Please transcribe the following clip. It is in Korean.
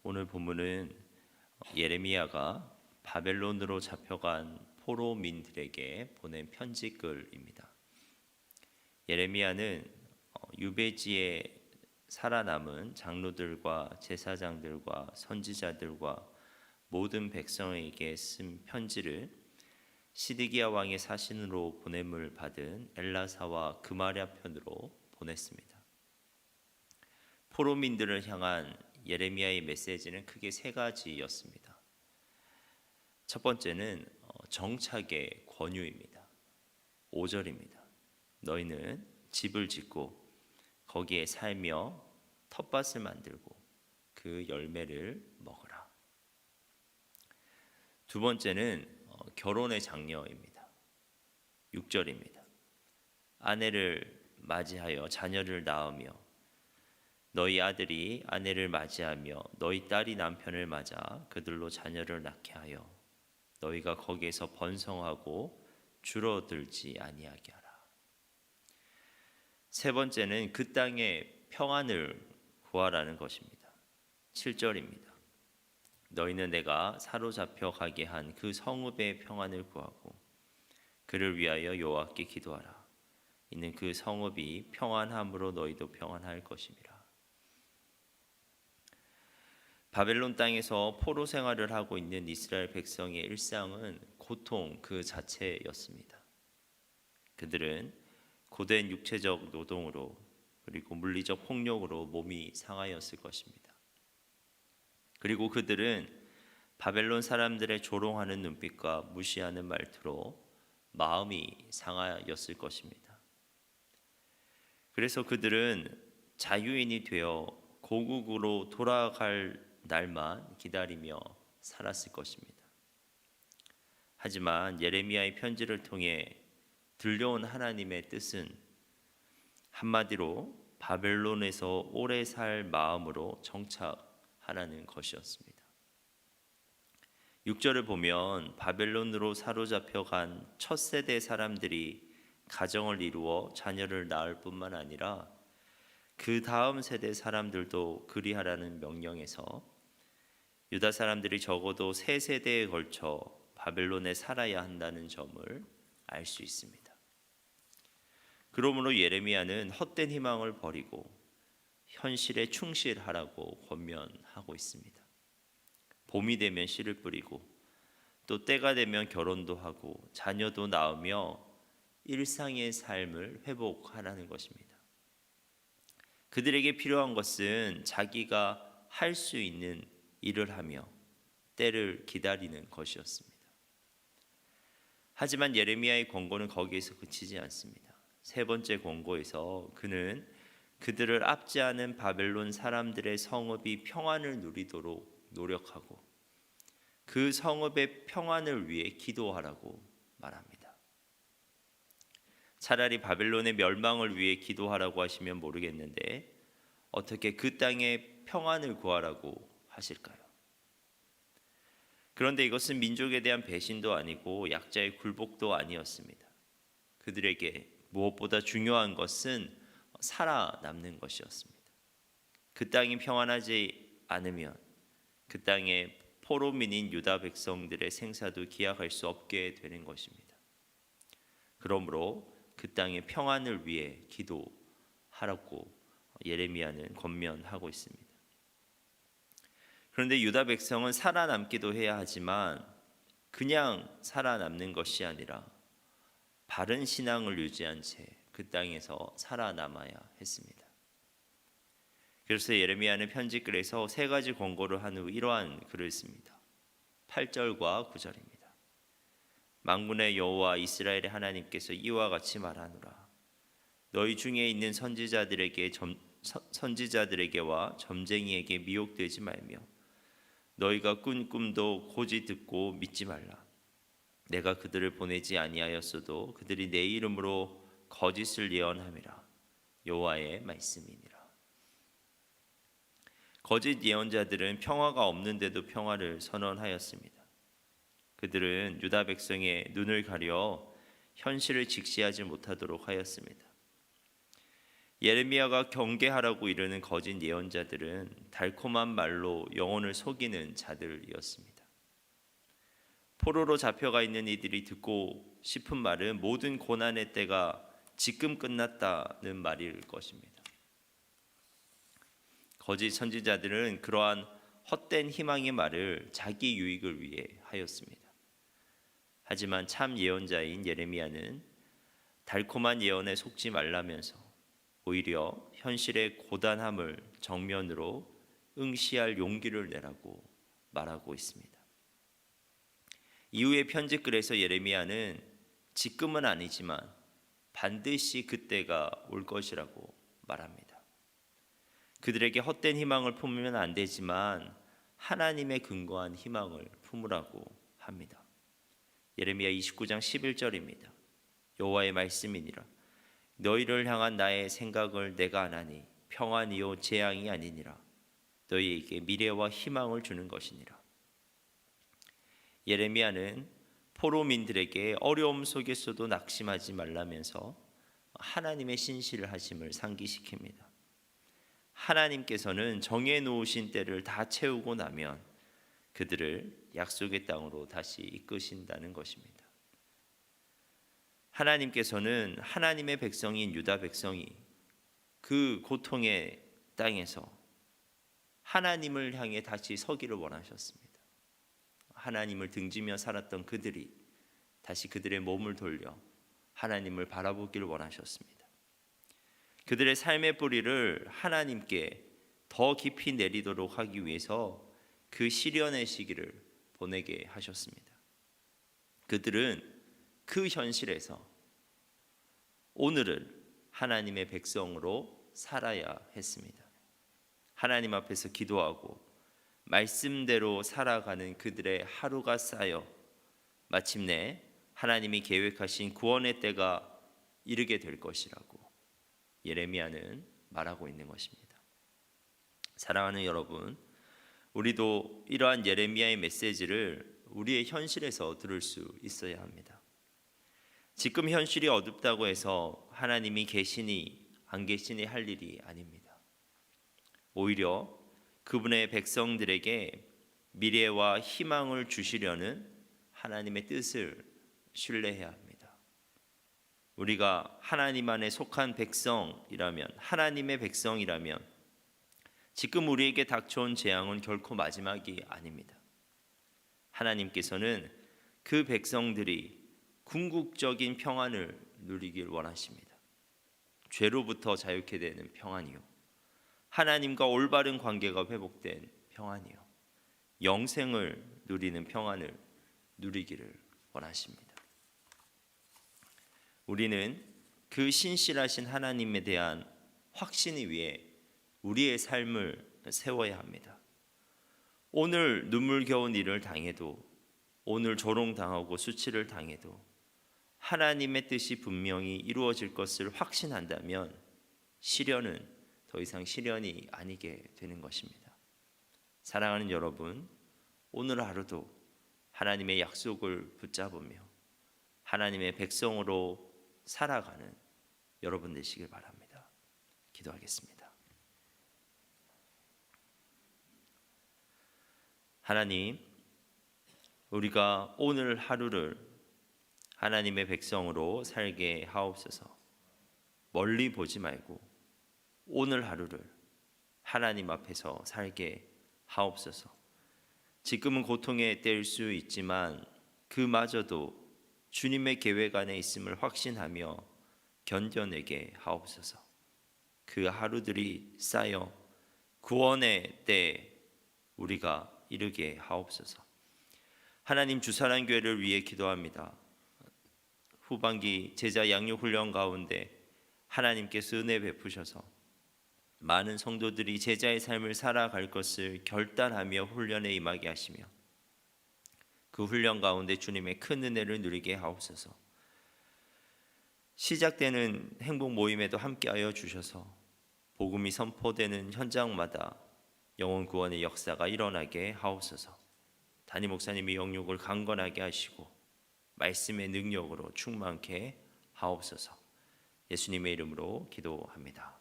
오늘 본문은 예레미야가 바벨론으로 잡혀간 포로민들에게 보낸 편지글입니다. 예레미야는 유배지에 살아남은 장로들과 제사장들과 선지자들과 모든 백성에게 쓴 편지를 시드기야 왕의 사신으로 보냄을 받은 엘라사와 그마랴 편으로 보냈습니다. 포로민들을 향한 예레미야의 메시지는 크게 세 가지였습니다. 첫 번째는 정착의 권유입니다. 5절입니다. 너희는 집을 짓고 거기에 살며 텃밭을 만들고 그 열매를 먹으라. 두 번째는 결혼의 장려입니다. 6절입니다. 아내를 맞이하여 자녀를 낳으며 너희 아들이 아내를 맞이하며 너희 딸이 남편을 맞아 그들로 자녀를 낳게 하여 너희가 거기에서 번성하고 줄어들지 아니하게 하라. 세 번째는 그 땅의 평안을 구하라는 것입니다. 7절입니다. 너희는 내가 사로잡혀 가게 한 그 성읍의 평안을 구하고 그를 위하여 여호와께 기도하라. 이는 그 성읍이 평안함으로 너희도 평안할 것임이라. 바벨론 땅에서 포로 생활을 하고 있는 이스라엘 백성의 일상은 고통 그 자체였습니다. 그들은 고된 육체적 노동으로 그리고 물리적 폭력으로 몸이 상하였을 것입니다. 그리고 그들은 바벨론 사람들의 조롱하는 눈빛과 무시하는 말투로 마음이 상하였을 것입니다. 그래서 그들은 자유인이 되어 고국으로 돌아갈 날만 기다리며 살았을 것입니다. 하지만 예레미야의 편지를 통해 들려온 하나님의 뜻은 한마디로 바벨론에서 오래 살 마음으로 정착하라는 것이었습니다. 6절을 보면 바벨론으로 사로잡혀간 첫 세대 사람들이 가정을 이루어 자녀를 낳을 뿐만 아니라 그 다음 세대 사람들도 그리하라는 명령에서 유다 사람들이 적어도 3세대에 걸쳐 바벨론에 살아야 한다는 점을 알 수 있습니다. 그러므로 예레미야는 헛된 희망을 버리고 현실에 충실하라고 권면하고 있습니다. 봄이 되면 씨를 뿌리고 또 때가 되면 결혼도 하고 자녀도 낳으며 일상의 삶을 회복하라는 것입니다. 그들에게 필요한 것은 자기가 할 수 있는 일을 하며 때를 기다리는 것이었습니다. 하지만 예레미야의 권고는 거기에서 그치지 않습니다. 세 번째 권고에서 그는 그들을 압제하는 바벨론 사람들의 성읍이 평안을 누리도록 노력하고 그 성읍의 평안을 위해 기도하라고 말합니다. 차라리 바벨론의 멸망을 위해 기도하라고 하시면 모르겠는데 어떻게 그 땅의 평안을 구하라고 하실까요? 그런데 이것은 민족에 대한 배신도 아니고 약자의 굴복도 아니었습니다. 그들에게 무엇보다 중요한 것은 살아남는 것이었습니다. 그 땅이 평안하지 않으면 그 땅의 포로민인 유다 백성들의 생사도 기약할 수 없게 되는 것입니다. 그러므로 그 땅의 평안을 위해 기도하라고 예레미야는 권면하고 있습니다. 그런데 유다 백성은 살아남기도 해야 하지만 그냥 살아남는 것이 아니라 바른 신앙을 유지한 채 그 땅에서 살아남아야 했습니다. 그래서 예레미야는 편지글에서 3가지 권고를 한 후 이러한 글을 씁니다. 8절과 9절입니다. 만군의 여호와 이스라엘의 하나님께서 이와 같이 말하노라. 너희 중에 있는 선지자들에게와 점쟁이에게 미혹되지 말며 너희가 꾼 꿈도 고지 듣고 믿지 말라. 내가 그들을 보내지 아니하였어도 그들이 내 이름으로 거짓을 예언함이라. 여호와의 말씀이니라. 거짓 예언자들은 평화가 없는데도 평화를 선언하였습니다. 그들은 유다 백성의 눈을 가려 현실을 직시하지 못하도록 하였습니다. 예레미야가 경계하라고 이르는 거짓 예언자들은 달콤한 말로 영혼을 속이는 자들이었습니다. 포로로 잡혀가 있는 이들이 듣고 싶은 말은 모든 고난의 때가 지금 끝났다는 말일 것입니다. 거짓 선지자들은 그러한 헛된 희망의 말을 자기 유익을 위해 하였습니다. 하지만 참 예언자인 예레미야는 달콤한 예언에 속지 말라면서 오히려 현실의 고단함을 정면으로 응시할 용기를 내라고 말하고 있습니다. 이후의 편지글에서 예레미야는 지금은 아니지만 반드시 그때가 올 것이라고 말합니다. 그들에게 헛된 희망을 품으면 안 되지만 하나님의 근거한 희망을 품으라고 합니다. 예레미야 29장 11절입니다. 여호와의 말씀이니라. 너희를 향한 나의 생각을 내가 아나니 평안이요 재앙이 아니니라. 너희에게 미래와 희망을 주는 것이니라. 예레미야는 포로민들에게 어려움 속에서도 낙심하지 말라면서 하나님의 신실하심을 상기시킵니다. 하나님께서는 정해 놓으신 때를 다 채우고 나면 그들을 약속의 땅으로 다시 이끄신다는 것입니다. 하나님께서는 하나님의 백성인 유다 백성이 그 고통의 땅에서 하나님을 향해 다시 서기를 원하셨습니다. 하나님을 등지며 살았던 그들이 다시 그들의 몸을 돌려 하나님을 바라보기를 원하셨습니다. 그들의 삶의 뿌리를 하나님께 더 깊이 내리도록 하기 위해서 그 시련의 시기를 보내게 하셨습니다. 그들은 그 현실에서 오늘을 하나님의 백성으로 살아야 했습니다. 하나님 앞에서 기도하고 말씀대로 살아가는 그들의 하루가 쌓여 마침내 하나님이 계획하신 구원의 때가 이르게 될 것이라고 예레미야는 말하고 있는 것입니다. 사랑하는 여러분, 우리도 이러한 예레미야의 메시지를 우리의 현실에서 들을 수 있어야 합니다. 지금 현실이 어둡다고 해서 하나님이 계시니 안 계시니 할 일이 아닙니다. 오히려 그분의 백성들에게 미래와 희망을 주시려는 하나님의 뜻을 신뢰해야 합니다. 우리가 하나님 안에 속한 백성이라면, 하나님의 백성이라면 지금 우리에게 닥쳐온 재앙은 결코 마지막이 아닙니다. 하나님께서는 그 백성들이 궁극적인 평안을 누리길 원하십니다. 죄로부터 자유케 되는 평안이요, 하나님과 올바른 관계가 회복된 평안이요, 영생을 누리는 평안을 누리기를 원하십니다. 우리는 그 신실하신 하나님에 대한 확신 위에 우리의 삶을 세워야 합니다. 오늘 눈물겨운 일을 당해도, 오늘 조롱당하고 수치를 당해도 하나님의 뜻이 분명히 이루어질 것을 확신한다면 시련은 더 이상 시련이 아니게 되는 것입니다. 사랑하는 여러분, 오늘 하루도 하나님의 약속을 붙잡으며 하나님의 백성으로 살아가는 여러분 되시길 바랍니다. 기도하겠습니다. 하나님, 우리가 오늘 하루를 하나님의 백성으로 살게 하옵소서. 멀리 보지 말고 오늘 하루를 하나님 앞에서 살게 하옵소서. 지금은 고통의 때일 수 있지만 그마저도 주님의 계획 안에 있음을 확신하며 견뎌내게 하옵소서. 그 하루들이 쌓여 구원의 때에 우리가 이르게 하옵소서. 하나님, 주사랑교회를 위해 기도합니다. 후반기 제자 양육 훈련 가운데 하나님께서 은혜 베푸셔서 많은 성도들이 제자의 삶을 살아갈 것을 결단하며 훈련에 임하게 하시며 그 훈련 가운데 주님의 큰 은혜를 누리게 하옵소서. 시작되는 행복 모임에도 함께하여 주셔서 복음이 선포되는 현장마다 영혼 구원의 역사가 일어나게 하옵소서. 담임 목사님이 영육을 강건하게 하시고 말씀의 능력으로 충만케 하옵소서. 예수님의 이름으로 기도합니다.